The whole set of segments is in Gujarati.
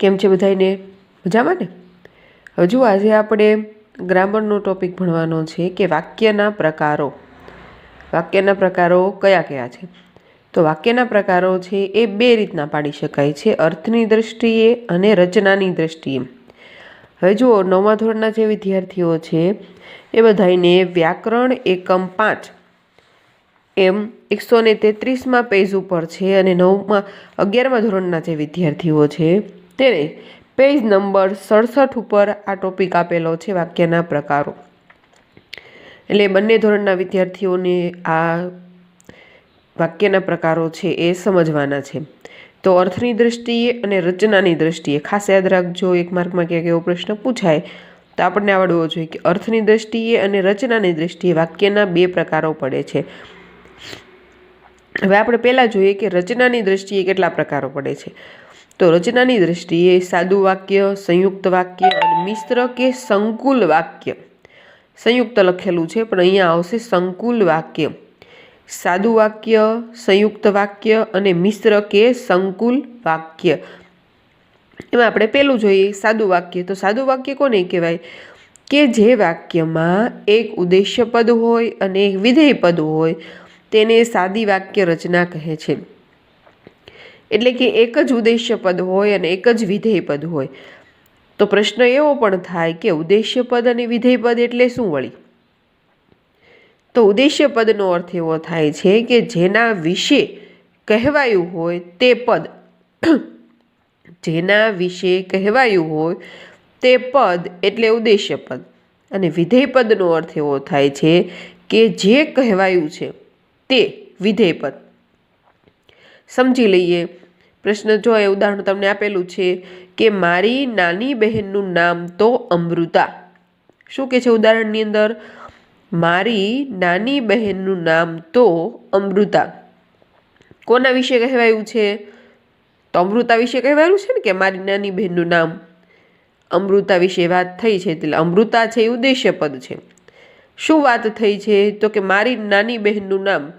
કેમ છે બધાને? મજામાં ને? હજુ આજે આપણે ગ્રામરનો ટોપિક ભણવાનો છે કે વાક્યના પ્રકારો. વાક્યના પ્રકારો કયા કયા છે? તો વાક્યના પ્રકારો છે એ બે રીતના પાડી શકાય છે, અર્થની દ્રષ્ટિએ અને રચનાની દ્રષ્ટિએ. હવે જુઓ, 9મા ધોરણના જે વિદ્યાર્થીઓ છે એ બધાને વ્યાકરણ એકમ 5 એમ 133માં પેજ ઉપર છે, અને 11મા ધોરણના જે વિદ્યાર્થીઓ છે તેને પેજ નંબર 67 ઉપર આ ટોપિક આપેલો છે, વાક્યના પ્રકારો. એટલે બંને ધોરણના વિદ્યાર્થીઓને આ વાક્યના પ્રકારો છે એ સમજવાના છે. તો અર્થની દ્રષ્ટિએ અને રચનાની દ્રષ્ટિએ ખાસ યાદ રાખજો, એક માર્કમાં ક્યાંક એવો પ્રશ્ન પૂછાય તો આપણને આવડવો જોઈએ કે અર્થની દ્રષ્ટિએ અને રચનાની દ્રષ્ટિએ વાક્યના બે પ્રકારો પડે છે. હવે આપણે પહેલાં જોઈએ કે રચનાની દ્રષ્ટિએ કેટલા પ્રકારો પડે છે. તો રચનાની દ્રષ્ટિએ સાદું વાક્ય, સંયુક્ત વાક્ય અને મિશ્ર કે સંકુલ વાક્ય. સંયુક્ત લખેલું છે પણ અહીંયા આવશે સંકુલ વાક્ય. સાદું વાક્ય, સંયુક્ત વાક્ય અને મિશ્ર કે સંકુલ વાક્ય. એમાં આપણે પહેલું જોઈએ સાદું વાક્ય. તો સાદું વાક્ય કોને કહેવાય? કે જે વાક્યમાં એક ઉદ્દેશ્ય પદ હોય અને એક વિધેય પદ હોય તેને સાદી વાક્ય રચના કહે છે. એટલે કે એક જ ઉદ્દેશ્ય પદ હોય અને એક જ વિધેય પદ હોય. તો પ્રશ્ન એવો પણ થાય કે ઉદ્દેશ્ય પદ અને વિધેય પદ એટલે શું વળી? તો ઉદ્દેશ્ય પદનો અર્થ એવો થાય છે કે જેના વિશે કહેવાયું હોય તે પદ. જેના વિશે કહેવાયું હોય તે પદ એટલે ઉદ્દેશ્ય પદ. અને વિધેય પદનો અર્થ એવો થાય છે કે જે કહેવાયું છે તે વિધેય પદ. સમજી લઈએ. પ્રશ્ન જો એ ઉદાહરણ તમને આપેલું છે કે મારી નાની બહેનનું નામ તો અમૃતા. શું કે છે ઉદાહરણની અંદર? મારી નાની બહેનનું નામ તો અમૃતા. કોના વિશે કહેવાયું છે? તો અમૃતા વિશે કહેવાયું છે ને કે મારી નાની બહેનનું નામ. અમૃતા વિશે વાત થઈ છે એટલે અમૃતા છે એ ઉદ્દેશ્ય પદ છે. શું વાત થઈ છે? તો કે મારી નાની બહેનનું નામ.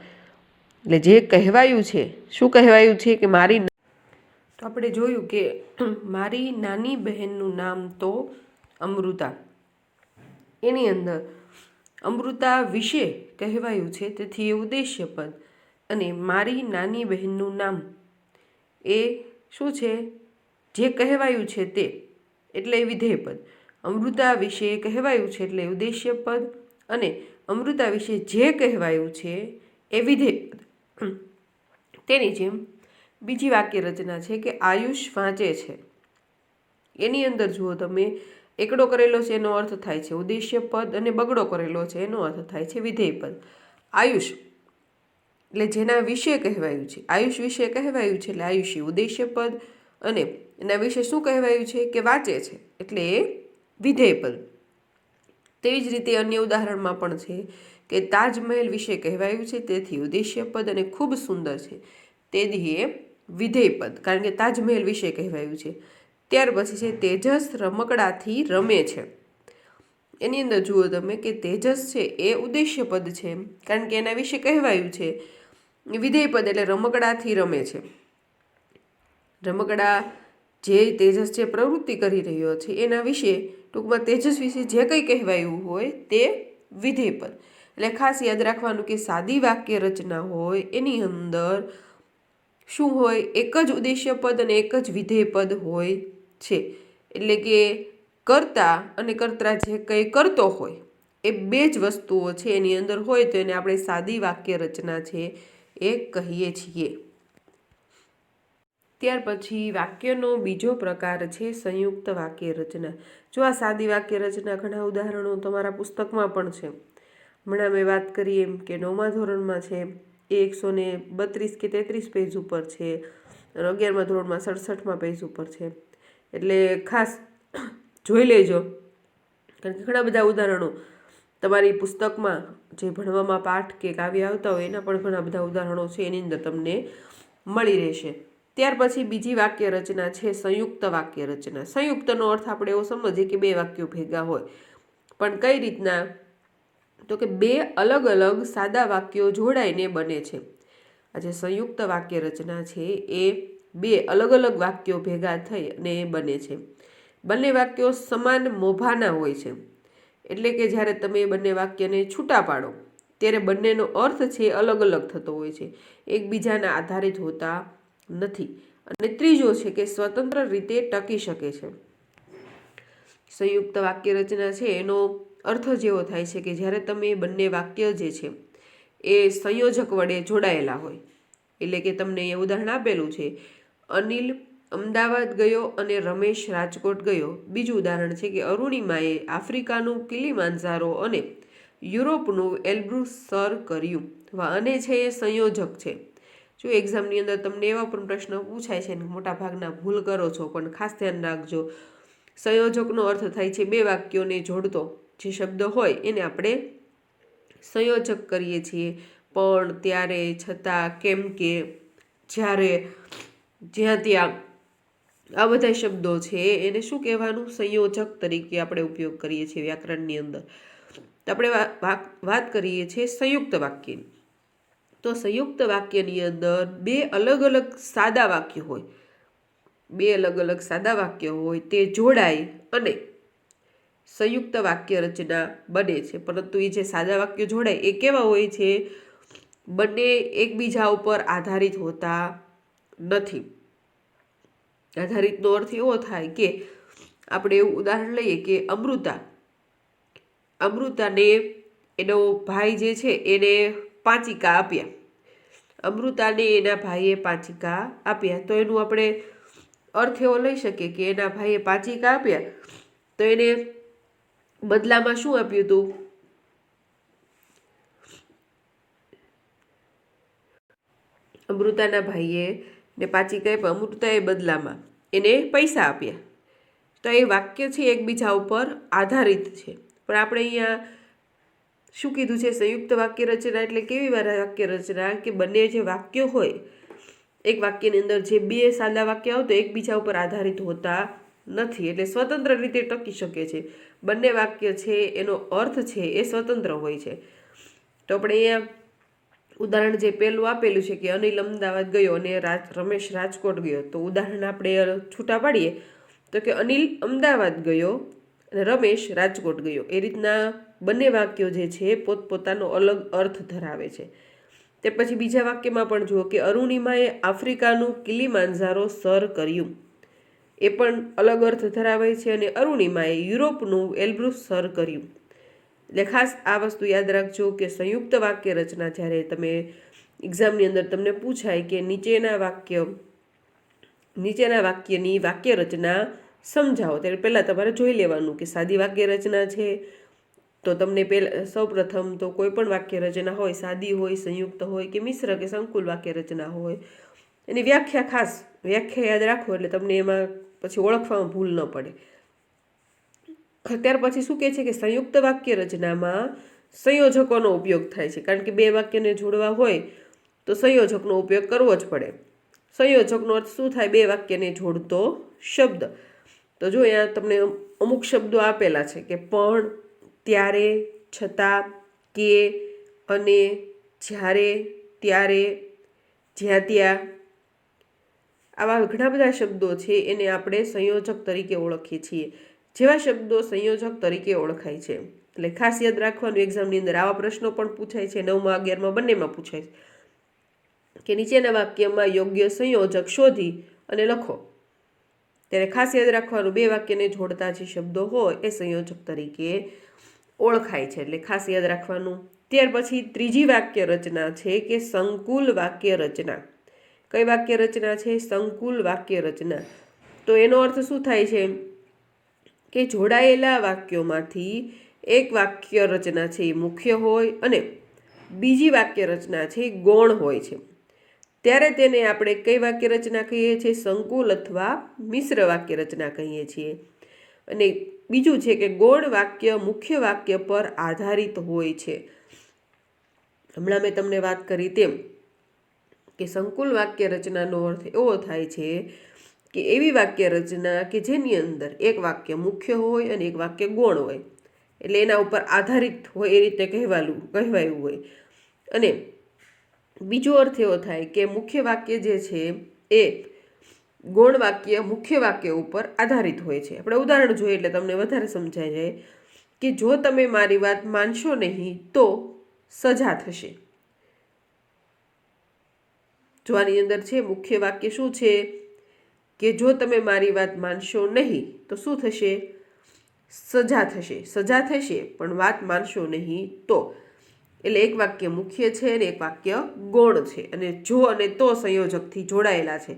એટલે જે કહેવાયું છે, શું કહેવાયું છે કે મારી. તો આપણે જોયું કે મારી નાની બહેનનું નામ તો અમૃતા. એની અંદર અમૃતા વિશે કહેવાયું છે તેથી એ ઉદ્દેશ્ય પદ, અને મારી નાની બહેનનું નામ એ શું છે? જે કહેવાયું છે તે એટલે વિધેય પદ. અમૃતા વિશે કહેવાયું છે એટલે ઉદ્દેશ્ય પદ, અને અમૃતા વિશે જે કહેવાયું છે એ વિધેય પદ. તેની જેમ બીજી વાક્ય રચના છે કે આયુષ વાંચે છે. એની અંદર જુઓ તમે, એકડો કરેલો છે એનો અર્થ થાય છે ઉદ્દેશ્ય પદ, અને બગડો કરેલો છે એનો અર્થ થાય છે વિધેય પદ. આયુષ એટલે જેના વિશે કહેવાયું છે, આયુષ વિશે કહેવાયું છે એટલે આયુષ્ય ઉદ્દેશ્ય પદ, અને એના વિશે શું કહેવાયું છે કે વાંચે છે એટલે એ વિધેય પદ. તેવી જ રીતે અન્ય ઉદાહરણમાં પણ છે કે તાજમહેલ વિશે કહેવાયું છે તેથી ઉદ્દેશ્ય પદ, અને ખૂબ સુંદર છે તેથી એ વિધેય પદ, કારણ કે તાજમહેલ વિશે કહેવાયું છે. ત્યાર પછી છે તેજસ રમકડાથી રમે છે. એની અંદર જુઓ તમે કે તેજસ છે એ ઉદ્દેશ્ય પદ છે કારણ કે એના વિશે કહેવાયું છે. વિધેય પદ એટલે રમકડાથી રમે છે. રમકડા જે તેજસ જે પ્રવૃત્તિ કરી રહ્યો છે એના વિશે, ટૂંકમાં તેજસ વિશે જે કંઈ કહેવાયું હોય તે વિધેય પદ. એટલે ખાસ યાદ રાખવાનું કે સાદી વાક્ય રચના હોય એની અંદર શું હોય? એક જ ઉદ્દેશ્ય પદ અને એક જ વિધેય પદ હોય છે. એટલે કે કર્તા અને કર્તા જે કંઈ કરતો હોય એ બે જ વસ્તુઓ છે એની અંદર હોય તો એને આપણે સાદી વાક્ય રચના છે એ કહીએ છીએ. ત્યાર પછી વાક્યનો બીજો પ્રકાર છે સંયુક્ત વાક્ય રચના. જો આ સાદી વાક્ય રચના ઘણા ઉદાહરણો તમારા પુસ્તકમાં પણ છે. હમણાં મેં વાત કરી એમ કે 9મા ધોરણમાં છે એ 132 કે 33 પેજ ઉપર છે, અને 11મા ધોરણમાં 67માં પેજ ઉપર છે. એટલે ખાસ જોઈ લેજો, કારણ કે ઘણા બધા ઉદાહરણો તમારી પુસ્તકમાં જે ભણવામાં પાઠ કે કાવ્ય આવતા હોય એના પણ ઘણા બધા ઉદાહરણો છે એની અંદર તમને મળી રહેશે. ત્યાર પછી બીજી વાક્ય રચના છે સંયુક્ત વાક્ય રચના. સંયુક્તનો અર્થ આપણે એવો સમજીએ કે બે વાક્યો ભેગા હોય, પણ કઈ રીતના? તો કે બે અલગ અલગ સાદા વાક્યો જોડાઈને બને છે. આ જે સંયુક્ત વાક્ય રચના છે એ બે અલગ અલગ વાક્યો ભેગા થઈ અને બને છે. બંને વાક્યો સમાન મોભાના હોય છે, એટલે કે જ્યારે તમે બંને વાક્યને છૂટા પાડો ત્યારે બંનેનો અર્થ છે અલગ અલગ થતો હોય છે, એકબીજાના આધારિત હોતા નથી. અને ત્રીજો છે કે સ્વતંત્ર રીતે ટકી શકે છે. સંયુક્ત વાક્ય રચના છે એનો અર્થ જેવો થાય છે કે જ્યારે તમે બંને વાક્ય જે છે એ સંયોજક વડે જોડાયેલા હોય, એટલે કે તમને એ ઉદાહરણ આપેલું છે, અનિલ અમદાવાદ ગયો અને રમેશ રાજકોટ ગયો. બીજું ઉદાહરણ છે કે અરુણિમાએ આફ્રિકાનું કિલીમાંજારો અને યુરોપનું એલ્બ્રુસ સર કર્યું. અને છે એ સંયોજક છે. જો એક્ઝામની અંદર તમને એવા પણ પ્રશ્ન પૂછાય છે ને મોટા ભાગના ભૂલ કરો છો, પણ ખાસ ધ્યાન રાખજો, સંયોજકનો અર્થ થાય છે બે વાક્યોને જોડતો જે શબ્દ હોય એને આપણે સંયોજક કરીએ છીએ. પણ, ત્યારે, છતાં, કેમ કે, જ્યારે, જ્યાં ત્યાં, આ બધા શબ્દો છે એને શું કહેવાનું? સંયોજક તરીકે આપણે ઉપયોગ કરીએ છીએ વ્યાકરણની અંદર. તો આપણે વાત કરીએ છીએ સંયુક્ત વાક્યની. તો સંયુક્ત વાક્યની અંદર બે અલગ અલગ સાદા વાક્ય હોય, બે અલગ અલગ સાદા વાક્ય હોય તે જોડાય અને સંયુક્ત વાક્ય રચના બને છે. પરંતુ એ જે સાદા વાક્ય જોડાય એ કેવા હોય છે? બંને એકબીજા ઉપર આધારિત હોતા નથી. આધારિતનો અર્થ એવો થાય કે આપણે એવું ઉદાહરણ લઈએ કે અમૃતાને એનો ભાઈ જે છે એને પાંચિકા આપ્યા. અમૃતાને એના ભાઈએ પાંચિકા આપ્યા, તો એનું આપણે અર્થ એવો લઈ શકીએ કે એના ભાઈએ પાંચિકા આપ્યા તો એને બદલામાં શું આપ્યું હતું? અમૃતાના ભાઈએ ને પાંચિકા આપ્યા, અમૃતાએ બદલામાં એને પૈસા આપ્યા. તો એ વાક્ય છે એકબીજા ઉપર આધારિત છે. પણ આપણે અહીંયા શું કીધું છે? સંયુક્ત વાક્ય રચના એટલે કેવી વાક્ય રચના કે બંને જે વાક્યો હોય, એક વાક્યની અંદર જે બે સાદા વાક્ય આવતો એકબીજા ઉપર આધારિત હોતા નથી, એટલે સ્વતંત્ર રીતે ટકી શકે છે. બંને વાક્ય છે એનો અર્થ છે એ સ્વતંત્ર હોય છે. તો આપણે અહીંયા ઉદાહરણ જે પહેલું આપેલું છે કે અનિલ અમદાવાદ ગયો અને રમેશ રાજકોટ ગયો. તો ઉદાહરણ આપણે છૂટા પાડીએ તો કે અનિલ અમદાવાદ ગયો અને રમેશ રાજકોટ ગયો. એ રીતના બંને વાક્યો જે છે પોતપોતાનો અલગ અર્થ ધરાવે છે. તે પછી બીજા વાક્યમાં પણ જુઓ કે અરુણિમાએ આફ્રિકાનું કિલીમાંજારો સર કર્યું. એ પણ અલગ અર્થ ધરાવે છે. અને અરુણિમાએ યુરોપનું એલ્બ્રુસ સર કર્યું. એટલે ખાસ આ વસ્તુ યાદ રાખજો કે સંયુક્ત વાક્ય રચના જ્યારે તમે એક્ઝામની અંદર તમને પૂછાય કે નીચેના વાક્યની વાક્ય રચના સમજાવો, ત્યારે પહેલાં તમારે જોઈ લેવાનું કે સાદી વાક્ય રચના છે તો તમને સૌપ્રથમ તો કોઈ પણ વાક્ય રચના હોય, સાદી હોય, સંયુક્ત હોય કે મિશ્ર કે સંકુલ વાક્ય રચના હોય, એની વ્યાખ્યા યાદ રાખો એટલે તમને એમાં પછી ઓળખવામાં ભૂલ ન પડે. ત્યાર પછી શું કહે છે કે સંયુક્ત વાક્ય રચનામાં સંયોજકોનો ઉપયોગ થાય છે. કારણ કે બે વાક્યને જોડવા હોય તો સંયોજકનો ઉપયોગ કરવો જ પડે. સંયોજકનો અર્થ શું થાય? બે વાક્યને જોડતો શબ્દ. તો જો અહીંયા તમને અમુક શબ્દો આપેલા છે કે પણ, ત્યારે, છતાં, કે, અને, જ્યારે, ત્યારે, જ્યાં ત્યાં, આવા ઘણા બધા શબ્દો છે એને આપણે સંયોજક તરીકે ઓળખીએ છીએ. જેવા શબ્દો સંયોજક તરીકે ઓળખાય છે. એટલે ખાસ યાદ રાખવાનું, એક્ઝામની અંદર આવા પ્રશ્નો પણ પૂછાય છે, 9માં 11માં બંનેમાં પૂછાય છે કે નીચેના વાક્યમાં યોગ્ય સંયોજક શોધી અને લખો. ત્યારે ખાસ યાદ રાખવાનું, બે વાક્યને જોડતા જે શબ્દો હોય એ સંયોજક તરીકે ઓળખાય છે. એટલે ખાસ યાદ રાખવાનું. ત્યાર પછી ત્રીજી વાક્ય રચના છે કે સંકુલ વાક્ય રચના. કઈ વાક્ય રચના છે? સંકુલ વાક્ય રચના. તો એનો અર્થ શું થાય છે કે જોડાયેલા વાક્યોમાંથી એક વાક્ય રચના છે એ મુખ્ય હોય અને બીજી વાક્ય રચના છે એ ગૌણ હોય છે. ત્યારે તેને આપણે કઈ વાક્ય રચના કહીએ છીએ? સંકુલ અથવા મિશ્ર વાક્ય રચના કહીએ છીએ. અને બીજું છે કે ગૌણ વાક્ય મુખ્ય વાક્ય પર આધારિત હોય છે. હમણાં મેં તમને વાત કરી તેમ કે સંકુલ વાક્ય રચનાનો અર્થ એવો થાય છે કે એવી વાક્ય રચના કે જેની અંદર એક વાક્ય મુખ્ય હોય અને એક વાક્ય ગૌણ હોય, એટલે એના ઉપર આધારિત હોય એ રીતે કહેવાયું હોય. અને બીજો અર્થ એવો થાય કે મુખ્ય વાક્ય જે છે એ ગૌણ વાક્ય મુખ્ય વાક્ય ઉપર આધારિત હોય છે. આપણે ઉદાહરણ જોઈએ એટલે તમને વધારે સમજાય જાય કે જો તમે મારી વાત માનશો નહીં તો સજા થશે. જો આની અંદર છે મુખ્ય વાક્ય શું છે કે જો તમે મારી વાત માનશો નહીં તો શું થશે? સજા થશે. સજા થશે પણ વાત માનશો નહીં તો. એટલે એક વાક્ય મુખ્ય છે અને એક વાક્ય ગૌણ છે, અને જો અને તો સંયોજકથી જોડાયેલા છે.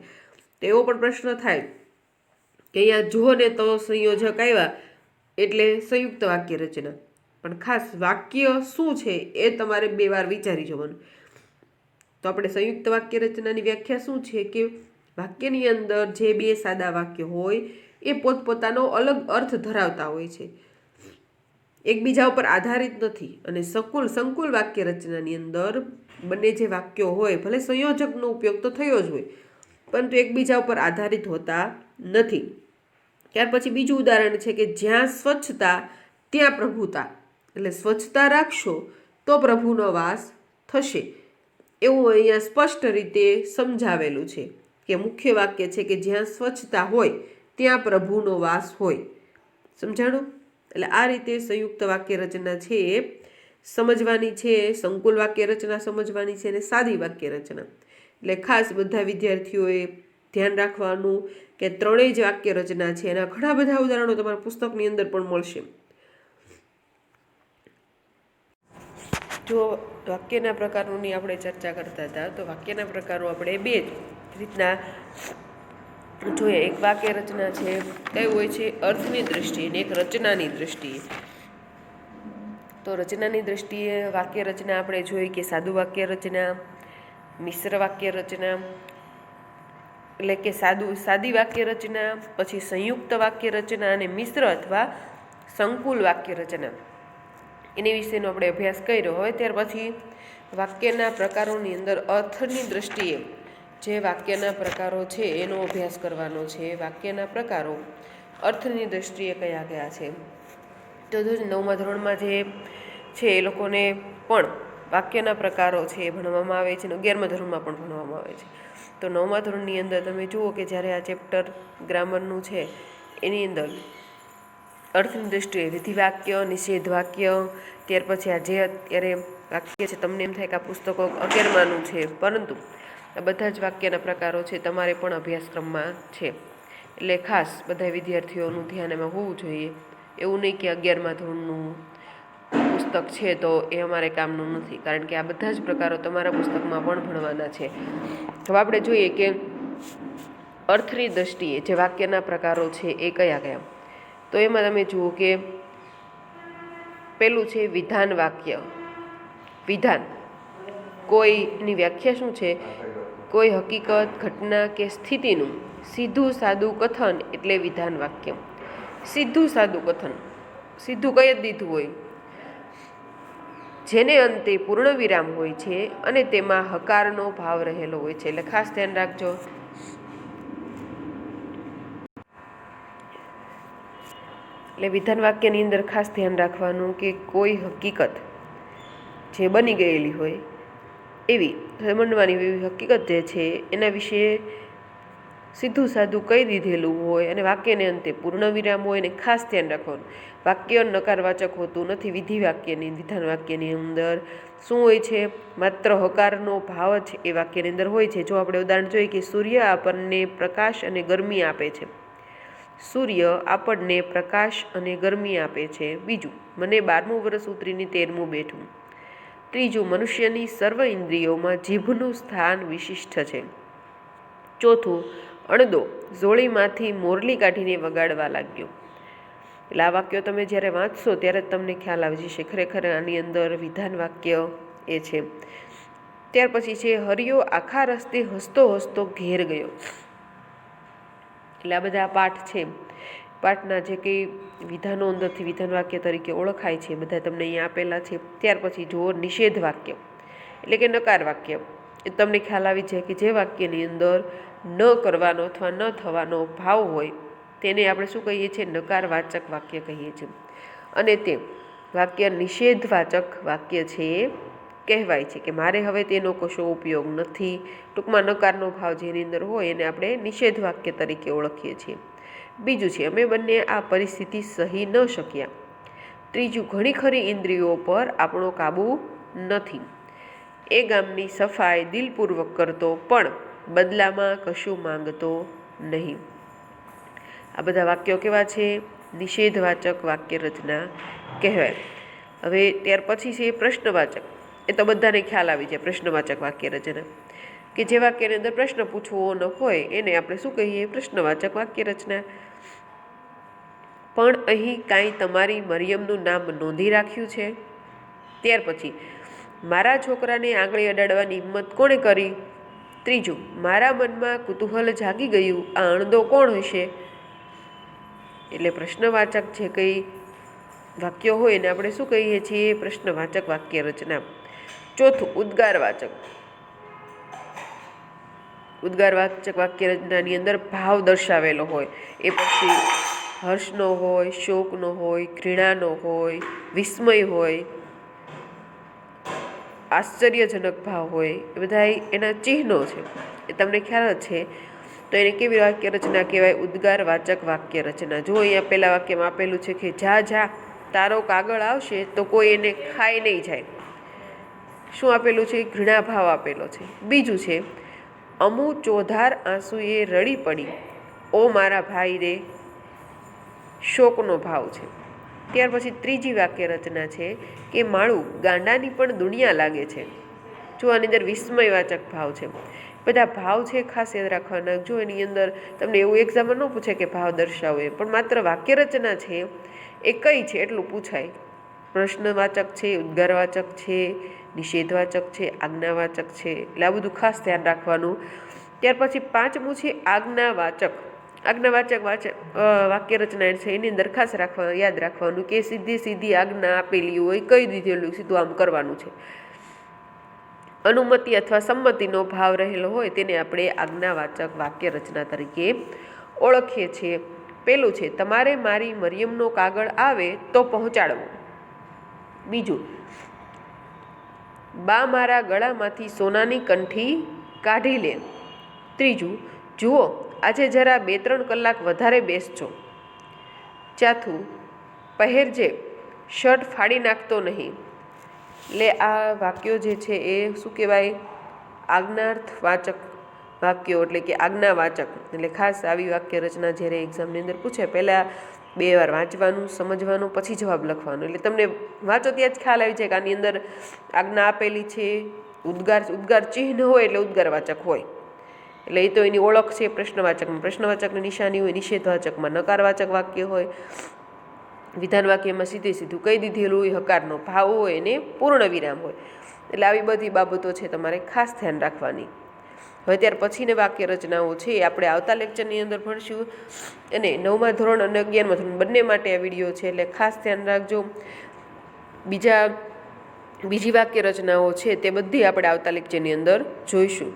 તો એવો પણ પ્રશ્ન થાય કે અહીંયા જો અને તો સંયોજક આવ્યા એટલે સંયુક્ત વાક્ય રચના. પણ ખાસ વાક્ય શું છે એ તમારે 2 વાર વિચારી જવાનું. તો આપણે સંયુક્ત વાક્ય રચનાની વ્યાખ્યા શું છે કે વાક્યની અંદર જે 2 સાદા વાક્ય હોય એ પોતપોતાનો અલગ અર્થ ધરાવતા હોય છે, એકબીજા ઉપર આધારિત નથી. અને સંકુલ વાક્ય રચનાની અંદર બંને જે વાક્યો હોય ભલે સંયોજકનો ઉપયોગ તો થયો જ હોય પરંતુ એકબીજા ઉપર આધારિત હોતા નથી. ત્યાર પછી બીજું ઉદાહરણ છે કે જ્યાં સ્વચ્છતા ત્યાં પ્રભુતા. એટલે સ્વચ્છતા રાખશો તો પ્રભુનો વાસ થશે, એવું અહીંયા સ્પષ્ટ રીતે સમજાવેલું છે કે મુખ્ય વાક્ય છે કે જ્યાં સ્વચ્છતા હોય ત્યાં પ્રભુનો વાસ હોય. સમજાણું? એટલે આ રીતે સંયુક્ત વાક્ય રચના છે એ સમજવાની છે, સંકુલ વાક્ય રચના સમજવાની છે અને સાદી વાક્ય રચના. એટલે ખાસ બધા વિદ્યાર્થીઓએ ધ્યાન રાખવાનું કે ત્રણેય જ વાક્ય રચના છે એના ઘણા બધા ઉદાહરણો તમારા પુસ્તકની અંદર પણ મળશે. જો વાક્યના પ્રકારોની આપણે ચર્ચા કરતા હતા તો વાક્યના પ્રકારો આપણે 2 રીતના જોઈએ. એક વાક્ય રચના છે કઈ હોય છે? અર્થની દ્રષ્ટિએ અને એક રચનાની દ્રષ્ટિએ. તો રચનાની દ્રષ્ટિએ વાક્ય રચના આપણે જોઈએ કે સાદું વાક્ય રચના, મિશ્ર વાક્ય રચના એટલે કે સાદી વાક્ય રચના, પછી સંયુક્ત વાક્ય રચના અને મિશ્ર અથવા સંકુલ વાક્ય રચના. એની વિશેનો આપણે અભ્યાસ કર્યો. હવે ત્યાર પછી વાક્યના પ્રકારોની અંદર અર્થની દ્રષ્ટિએ જે વાક્યના પ્રકારો છે એનો અભ્યાસ કરવાનો છે. વાક્યના પ્રકારો અર્થની દ્રષ્ટિએ કયા કયા છે? તો 9મા ધોરણમાં જે છે એ લોકોને પણ વાક્યના પ્રકારો છે એ ભણવામાં આવે છે અને 11મા ધોરણમાં પણ ભણવામાં આવે છે. તો 9મા ધોરણની અંદર તમે જુઓ કે જ્યારે આ ચેપ્ટર ગ્રામરનું છે એની અંદર અર્થની દ્રષ્ટિએ વિધિવાક્ય, નિષેધ વાક્ય, ત્યાર પછી આ જે અત્યારે વાક્ય છે તમને એમ થાય કે આ પુસ્તકો 11માનું છે, પરંતુ આ બધા જ વાક્યના પ્રકારો છે તમારે પણ અભ્યાસક્રમમાં છે. એટલે ખાસ બધા વિદ્યાર્થીઓનું ધ્યાન એમાં હોવું જોઈએ. એવું નહીં કે 11મા ધોરણનું પુસ્તક છે તો એ અમારે કામનું નથી, કારણ કે આ બધા જ પ્રકારો તમારા પુસ્તકમાં પણ ભણવાના છે. હવે આપણે જોઈએ કે અર્થની દ્રષ્ટિએ જે વાક્યના પ્રકારો છે એ કયા કયા. તો એમાં તમે જુઓ કે પેલું છે વિધાન વાક્ય. વિધાન કોઈની વ્યાખ્યા શું છે? કોઈ હકીકત, ઘટના કે સ્થિતિનું સીધું સાદું કથન એટલે વિધાન વાક્ય. સીધું સાદું કથન, સીધું કહી જ દીધું હોય, જેને અંતે પૂર્ણ વિરામ હોય છે અને તેમાં હકારનો ભાવ રહેલો હોય છે. એટલે ખાસ ધ્યાન રાખજો. એટલે વિધાન વાક્યની અંદર ખાસ ધ્યાન રાખવાનું કે કોઈ હકીકત જે બની ગયેલી હોય એવી સમજવાની એવી હકીકત જે છે એના વિશે સીધું સાદું કહી દીધેલું હોય અને વાક્યને અંતે પૂર્ણ વિરામ હોય. અને ખાસ ધ્યાન રાખવાનું વાક્ય નકારવાચક હોતું નથી. વિધાન વાક્યની અંદર શું હોય છે? માત્ર હકારનો ભાવ જ એ વાક્યની અંદર હોય છે. જો આપણે ઉદાહરણ જોઈએ કે સૂર્ય આપણને પ્રકાશ અને ગરમી આપે છે. સૂર્ય આપણને પ્રકાશ અને ગરમી આપે છે. બીજું, મને 12મું વર્ષ ઉતરીને 13મું બેઠું. ત્રીજું, મનુષ્યની સર્વ ઇન્દ્રિયોમાં જીભનું સ્થાન વિશિષ્ટ છે. ચોથું, અણદો જોળીમાંથી મોરલી કાઢીને વગાડવા લાગ્યો. એટલે આ વાક્યો તમે જ્યારે વાંચશો ત્યારે જ તમને ખ્યાલ આવી જશે ખરેખર આની અંદર વિધાન વાક્ય એ છે. ત્યાર પછી છે હરિયો આખા રસ્તે હસતો હસતો ઘેર ગયો. એટલે આ બધા પાઠ છે, પાઠના જે કંઈ વિધાનો અંદરથી વિધાન વાક્ય તરીકે ઓળખાય છે બધા તમને અહીંયા આપેલા છે. ત્યાર પછી જુઓ નિષેધ વાક્ય એટલે કે નકાર વાક્ય. એ તમને ખ્યાલ આવી જાય કે જે વાક્યની અંદર ન કરવાનો અથવા ન થવાનો ભાવ હોય તેને આપણે શું કહીએ છીએ? નકારવાચક વાક્ય કહીએ છીએ. અને તે વાક્ય નિષેધવાચક વાક્ય છે કહેવાય છે કે મારે હવે તેનો કશો ઉપયોગ નથી. ટૂંકમાં નકારનો ભાવ જેની અંદર હોય એને આપણે નિષેધ વાક્ય તરીકે ઓળખીએ છીએ. બીજું છે અમે બંને આ પરિસ્થિતિ સહી ન શક્યા. ત્રીજું ઘણી ખરી ઇન્દ્રિયો પર આપણો કાબુ નથી. એ ગામની સફાઈ દિલપૂર્વક કરતો પણ બદલામાં કશું માંગતો નહીં. આ બધા વાક્યો કેવા છે? નિષેધવાચક વાક્ય રચના કહેવાય. હવે ત્યાર પછી છે પ્રશ્નવાચક. એ તો બધાને ખ્યાલ આવી જાય પ્રશ્નવાચક વાક્ય રચના, કે જે વાક્યની અંદર પ્રશ્ન પૂછવો ન હોય એને આપણે શું કહીએ? પ્રશ્નવાચક વાક્ય રચના. પણ અહીં કાંઈ તમારી મરિયમનું નામ નોંધી રાખ્યું છે? ત્યાર પછી મારા છોકરાને આંગળી અડાડવાની હિંમત કોણે કરી? ત્રીજું મારા મનમાં કુતૂહલ જાગી ગયું, આ અણદો કોણ હશે? એટલે પ્રશ્નવાચક જે કંઈ વાક્યો હોય એને આપણે શું કહીએ છીએ? પ્રશ્નવાચક વાક્ય રચના. ચોથું ઉદ્ગારવાચક. ઉદ્ગારવાચક વાક્ય રચનાની અંદર ભાવ દર્શાવેલો હોય, એ પછી હર્ષનો હોય, શોકનો હોય, ઘૃણાનો હોય, વિસ્મય હોય, આશ્ચર્યજનક ભાવ હોય, એ બધા એના ચિહ્નો છે. એ તમને ખ્યાલ જ છે. તો એને કેવી વાક્ય રચના કહેવાય? ઉદ્ગારવાચક વાક્ય રચના. જો અહીંયા પહેલા વાક્યમાં આપેલું છે કે જા જા તારો કાગળ આવશે તો કોઈ એને ખાઈ નહીં જાય. શું આપેલું છે? ઘૃણા ભાવ આપેલો છે. બીજું છે અમુ ચોધાર આંસુએ રડી પડી, ઓ મારા ભાઈ રે, શોકનો ભાવ છે. ત્યાર પછી ત્રીજી વાક્ય રચના છે કે માળું ગાંડાની પણ દુનિયા લાગે છે. જો આની અંદર વિસ્મયવાચક ભાવ છે. બધા ભાવ છે ખાસ યાદ રાખવાના. જો એની અંદર તમને એવું એક્ઝામમાં ન પૂછે કે ભાવ દર્શાવો એ, પણ માત્ર વાક્ય રચના છે એ કઈ છે એટલું પૂછાય. પ્રશ્નવાચક છે, ઉદ્ગારવાચક છે, નિષેધવાચક છે, આજ્ઞાવાચક છે. એટલે આ બધું ખાસ ધ્યાન રાખવાનું. ત્યાર પછી પાંચમું છે આજ્ઞાવાચક. આજ્ઞાવાચક વાક્ય રચના છે એની અંદર ખાસ યાદ રાખવાનું કે સીધી સીધી આજ્ઞા આપેલી હોય, કહી દીધેલું સીધું આમ કરવાનું છે. અનુમતિ અથવા સંમતિનો ભાવ રહેલો હોય તેને આપણે આજ્ઞાવાચક વાક્ય રચના તરીકે ઓળખીએ છીએ. પેલું છે તમારે મારી મરિયમનો કાગળ આવે તો પહોંચાડવો. બીજું બા મારા ગળામાંથી સોનાની કંઠી કાઢી લે. ત્રીજું જુઓ આજે જરા 2-3 કલાક વધારે બેસજો. ચોથું પહેરજે, શર્ટ ફાડી નાખતો નહીં. એટલે આ વાક્યો જે છે એ શું કહેવાય? આજ્ઞાર્થવાચક વાક્યો, એટલે કે આજ્ઞાવાચક. એટલે ખાસ આવી વાક્ય રચના જ્યારે એક્ઝામની અંદર પૂછે પહેલાં 2 વાર વાંચવાનું, સમજવાનું, પછી જવાબ લખવાનો. એટલે તમને વાંચો ત્યાં જ ખ્યાલ આવી જાય કે આની અંદર આજ્ઞા આપેલી છે. ઉદ્ગાર ચિહ્ન હોય એટલે ઉદ્ગારવાચક હોય. એટલે એ તો એની ઓળખ છે. પ્રશ્નવાચકમાં પ્રશ્નવાચકની નિશાની હોય, નિષેધવાચકમાં નકારવાચક વાક્ય હોય, વિધાન વાક્યમાં સીધું કહી દીધેલું હોય, હકારનો ભાવ હોય અને પૂર્ણ વિરામ હોય. એટલે આવી બધી બાબતો છે તમારે ખાસ ધ્યાન રાખવાની. હવે ત્યાર પછીની વાક્ય રચનાઓ છે એ આપણે આવતા લેક્ચરની અંદર ભણશું. અને 9મા ધોરણ અને 11મા ધોરણ બંને માટે આ વિડીયો છે, એટલે ખાસ ધ્યાન રાખજો. બીજી વાક્ય રચનાઓ છે તે બધી આપણે આવતા લેક્ચરની અંદર જોઈશું.